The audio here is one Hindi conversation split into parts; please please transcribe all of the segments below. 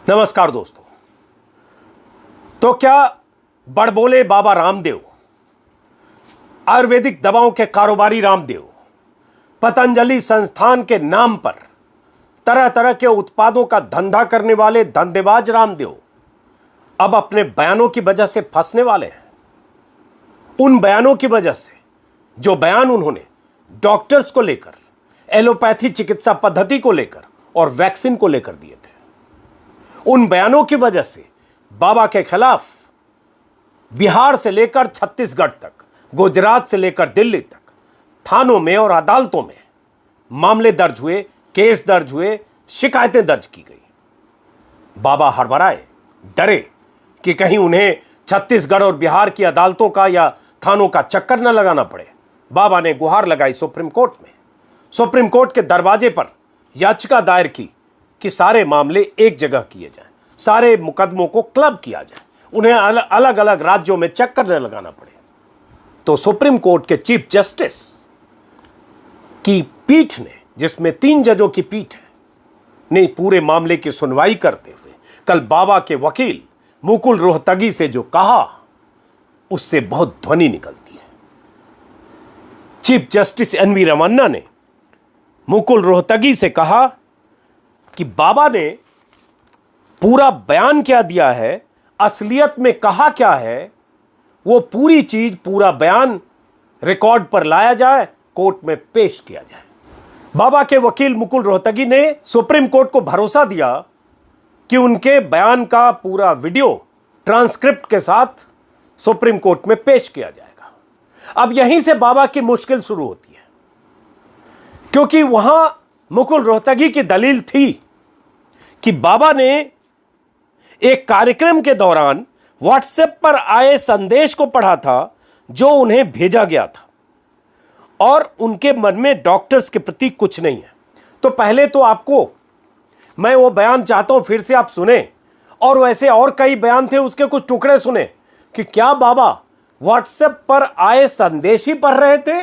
नमस्कार दोस्तों। तो क्या बड़बोले बाबा रामदेव, आयुर्वेदिक दवाओं के कारोबारी रामदेव, पतंजलि संस्थान के नाम पर तरह तरह के उत्पादों का धंधा करने वाले धंधेबाज रामदेव अब अपने बयानों की वजह से फंसने वाले हैं। उन बयानों की वजह से जो बयान उन्होंने डॉक्टर्स को लेकर, एलोपैथी चिकित्सा पद्धति को लेकर और वैक्सीन को लेकर दिए थे, उन बयानों की वजह से बाबा के खिलाफ बिहार से लेकर छत्तीसगढ़ तक, गुजरात से लेकर दिल्ली तक थानों में और अदालतों में मामले दर्ज हुए, केस दर्ज हुए, शिकायतें दर्ज की गई। बाबा हड़बड़ाए, डरे कि कहीं उन्हें छत्तीसगढ़ और बिहार की अदालतों का या थानों का चक्कर न लगाना पड़े। बाबा ने गुहार लगाई सुप्रीम कोर्ट में, सुप्रीम कोर्ट के दरवाजे पर याचिका दायर की कि सारे मामले एक जगह किए जाएं, सारे मुकदमों को क्लब किया जाए, उन्हें अलग अलग राज्यों में चक्कर न लगाना पड़े। तो सुप्रीम कोर्ट के चीफ जस्टिस की पीठ ने, जिसमें 3 जजों की पीठ है, ने पूरे मामले की सुनवाई करते हुए कल बाबा के वकील मुकुल रोहतगी से जो कहा, उससे बहुत ध्वनि निकलती है। Chief justice NV. रमन्ना ने मुकुल रोहतगी से कहा कि बाबा ने पूरा बयान क्या दिया है, असलियत में कहा क्या है, वो पूरी चीज, पूरा बयान रिकॉर्ड पर लाया जाए, कोर्ट में पेश किया जाए। बाबा के वकील मुकुल रोहतगी ने सुप्रीम कोर्ट को भरोसा दिया कि उनके बयान का पूरा वीडियो ट्रांसक्रिप्ट के साथ सुप्रीम कोर्ट में पेश किया जाएगा। अब यहीं से बाबा की मुश्किल शुरू होती है, क्योंकि वहां मुकुल रोहतगी की दलील थी कि बाबा ने एक कार्यक्रम के दौरान व्हाट्सएप पर आए संदेश को पढ़ा था जो उन्हें भेजा गया था और उनके मन में डॉक्टर्स के प्रति कुछ नहीं है। तो पहले तो आपको मैं वो बयान चाहता हूं फिर से आप सुने, और वैसे और कई बयान थे, उसके कुछ टुकड़े सुने कि क्या बाबा व्हाट्सएप पर आए संदेश ही पढ़ रहे थे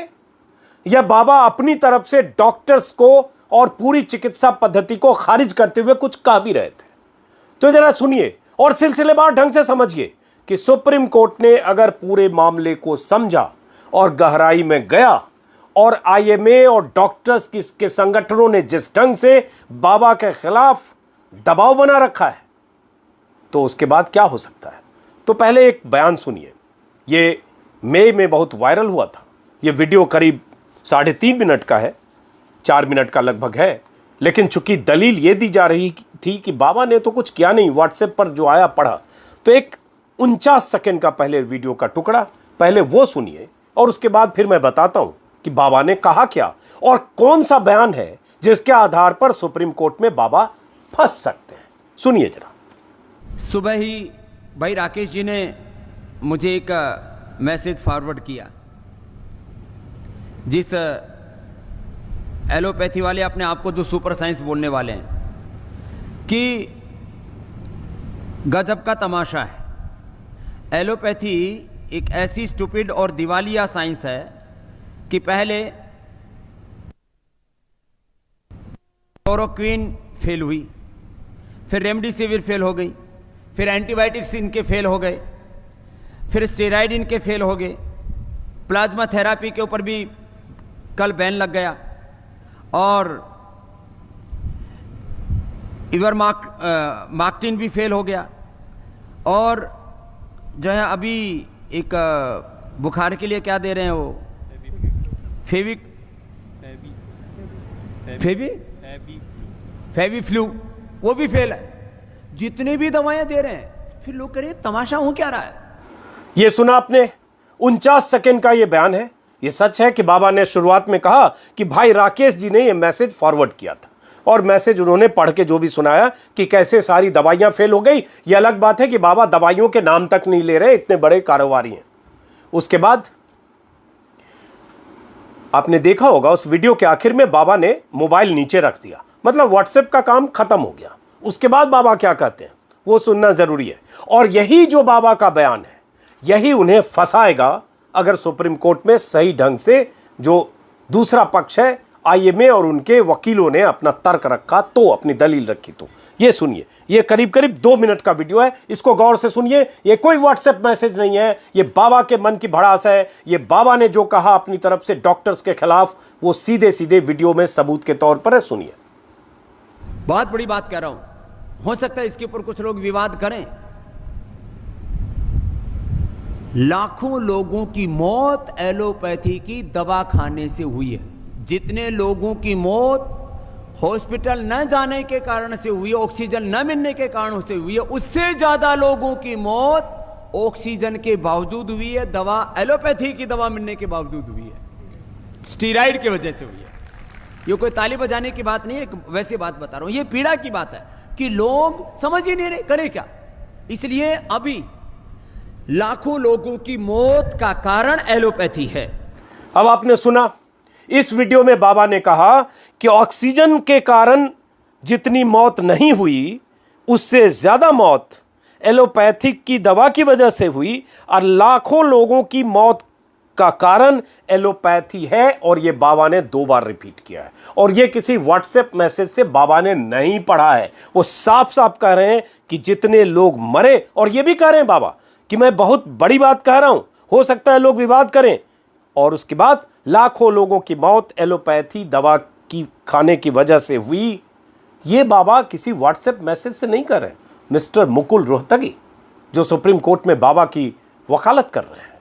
या बाबा अपनी तरफ से डॉक्टर्स को और पूरी चिकित्सा पद्धति को खारिज करते हुए कुछ कह भी रहे थे। तो जरा सुनिए और सिलसिलेवार ढंग से समझिए कि सुप्रीम कोर्ट ने अगर पूरे मामले को समझा और गहराई में गया और आईएमए और डॉक्टर्स के संगठनों ने जिस ढंग से बाबा के खिलाफ दबाव बना रखा है, तो उसके बाद क्या हो सकता है। तो पहले एक बयान सुनिए, ये मई में बहुत वायरल हुआ था। ये वीडियो करीब 3.5 मिनट का है, 4 मिनट का लगभग है, लेकिन चूंकि दलील ये दी जा रही थी कि बाबा ने तो कुछ किया नहीं, व्हाट्सएप पर जो आया पढ़ा, तो एक 49 सेकंड का पहले वीडियो का टुकड़ा, पहले वो सुनिए और उसके बाद फिर मैं बताता हूं कि बाबा ने कहा क्या और कौन सा बयान है जिसके आधार पर सुप्रीम कोर्ट में बाबा फंस सकते हैं। सुनिए जरा। सुबह ही भाई राकेश जी ने मुझे एक मैसेज फॉरवर्ड किया, जिस एलोपैथी वाले अपने आप को जो सुपर साइंस बोलने वाले हैं, कि गजब का तमाशा है। एलोपैथी एक ऐसी स्टूपिड और दिवालिया साइंस है कि पहले क्लोरोक्विन फेल हुई, फिर रेमडेसिविर फेल हो गई, फिर एंटीबायोटिक्स इनके फेल हो गए, फिर स्टेरॉइड इनके फेल हो गए, प्लाज्मा थेरापी के ऊपर भी कल बैन लग गया, और इवरमाक्टिन भी फेल हो गया, और जो है अभी एक बुखार के लिए क्या दे रहे हैं वो फेविफ्लू, वो भी फेल है। जितने भी दवाएं दे रहे हैं, फिर लोग कह रहे हैं तमाशा हो क्या रहा है। ये सुना आपने, 49 सेकंड का ये बयान है। ये सच है कि बाबा ने शुरुआत में कहा कि भाई राकेश जी ने ये मैसेज फॉरवर्ड किया था, और मैसेज उन्होंने पढ़ के जो भी सुनाया कि कैसे सारी दवाइयां फेल हो गई। ये अलग बात है कि बाबा दवाइयों के नाम तक नहीं ले रहे, इतने बड़े कारोबारी हैं। उसके बाद आपने देखा होगा उस वीडियो के आखिर में बाबा ने मोबाइल नीचे रख दिया, मतलब व्हाट्सएप का काम खत्म हो गया। उसके बाद बाबा क्या कहते हैं वो सुनना जरूरी है, और यही जो बाबा का बयान है, यही उन्हें फंसाएगा अगर सुप्रीम कोर्ट में सही ढंग से जो दूसरा पक्ष है आईएमए और उनके वकीलों ने अपना तर्क रखा, तो अपनी दलील रखी। तो ये सुनिए, ये करीब करीब 2 मिनट का वीडियो है, इसको गौर से सुनिए। ये कोई व्हाट्सएप मैसेज नहीं है, ये बाबा के मन की भड़ास है। ये बाबा ने जो कहा अपनी तरफ से डॉक्टर्स के खिलाफ, वो सीधे सीधे वीडियो में सबूत के तौर पर है, सुनिए। बहुत बड़ी बात कह रहा हूं, हो सकता है इसके ऊपर कुछ लोग विवाद करें। लाखों लोगों की मौत एलोपैथी की दवा खाने से हुई है। जितने लोगों की मौत हॉस्पिटल न जाने के कारण से हुई है, ऑक्सीजन न मिलने के कारण से हुई है, उससे ज्यादा लोगों की मौत ऑक्सीजन के बावजूद हुई है, दवा एलोपैथी की दवा मिलने के बावजूद हुई है, स्टीराइड की वजह से हुई है। ये कोई ताली बजाने की बात नहीं है, एक वैसी बात बता रहा हूं। ये पीड़ा की बात है कि लोग समझ ही नहीं रहे करें क्या। इसलिए अभी लाखों लोगों की मौत का कारण एलोपैथी है। अब आपने सुना, इस वीडियो में बाबा ने कहा कि ऑक्सीजन के कारण जितनी मौत नहीं हुई, उससे ज्यादा मौत एलोपैथिक की दवा की वजह से हुई, और लाखों लोगों की मौत का कारण एलोपैथी है। और यह बाबा ने 2 बार रिपीट किया है, और यह किसी व्हाट्सएप मैसेज से बाबा ने नहीं पढ़ा है। वो साफ साफ कह रहे हैं कि जितने लोग मरे, और यह भी कह रहे हैं बाबा कि मैं बहुत बड़ी बात कह रहा हूं, हो सकता है लोग विवाद करें, और उसके बाद लाखों लोगों की मौत एलोपैथी दवा की खाने की वजह से हुई। ये बाबा किसी व्हाट्सएप मैसेज से नहीं कर रहे, मिस्टर मुकुल रोहतगी, जो सुप्रीम कोर्ट में बाबा की वकालत कर रहे हैं।